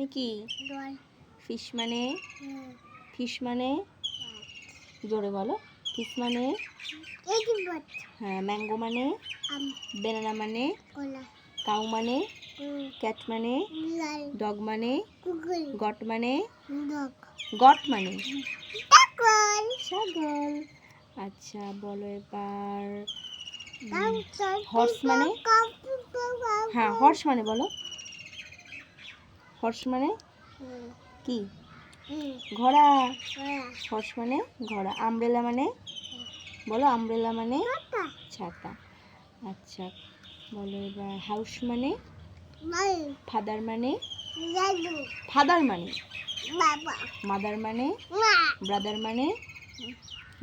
মানে কি? ফিশ মানে জোরে বলো। ফিশ মানে হ্যাঁ। ম্যাঙ্গো মানে বেনানা মানে কাউ মানে ক্যাট মানে ডগ মানে গট মানে ছাগল। আচ্ছা বলো এবার হর্স মানে হ্যাঁ হর্স মানে বলো। হর্স মানে কি? ঘোড়া। হর্স মানে ঘোড়া। আমব্রেলা মানে বলো। আমব্রেলা মানে ছাতা। আচ্ছা বলো এবার হাউস মানে ফাদার মানে মাদার মানে ব্রাদার মানে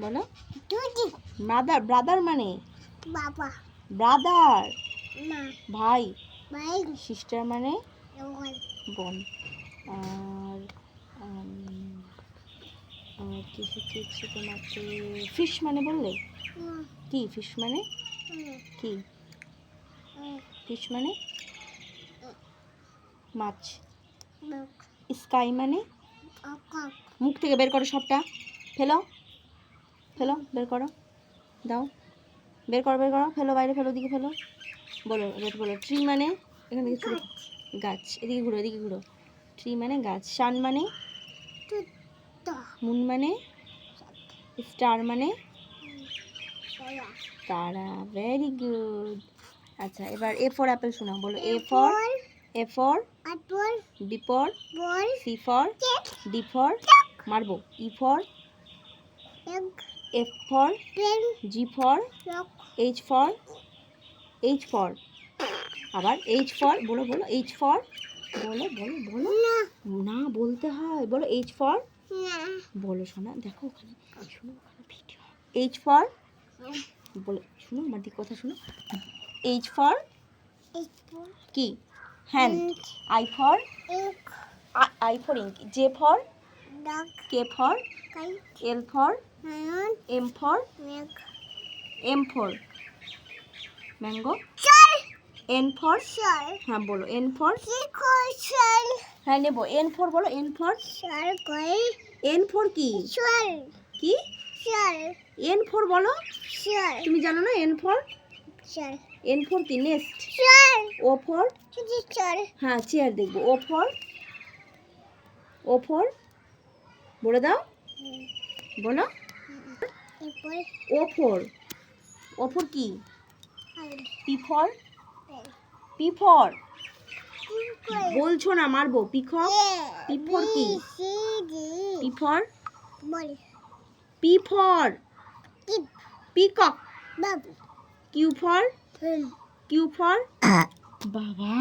বলো। ব্রাদার মানে ব্রাদার ভাই। সিস্টার মানে বোন। আর কি শিখিয়েছি তোমাকে? ফিশ মানে বললে কি? ফিশ মানে কি? ফিশ মানে মাছ। স্কাই মানে মুখ থেকে বের করো সবটা। ফেলো বের করো। দাও বের করো ফেলো বাইরে ফেলো দিকে ফেলো। বলো ট্রি মানে এখান থেকে শুরু। গাছ। এদিকে ঘুরো। ট্রি মানে গাছ। সান মানে মুন মানে স্টার মানে তারা। Very good. আচ্ছা এবার এ ফর অ্যাপেল শোনাও। বলো A for B for C for D for মারবো E for F for G for H for আবার এইচ ফর বলো এইচ ফর বলো না বলতে হয়। বলো এইচ ফর বলো শোনা। দেখো ওখানে শোনো ওখানে ভিডিও। এইচ ফর বলো শোনো আমার দিকে কথা শোনো। এইচ ফর কি? Hand. I for ink. J for K for L for M for mango. N for হ্যাঁ বলো এন ফর হ্যাঁ নেবো। এন ফর বলো। এন ফর কি? এন ফর বলো। তুমি জানো না এন ফর কি? নেক্সট ও ফর হ্যাঁ চেয়ার দেখবো। ও ফর বলে দাও বলো। ও ফর কি? পি ফর বলছো না মারবো। পিকক। পি ফর কি? পিকক। কিউ ফর বাবা।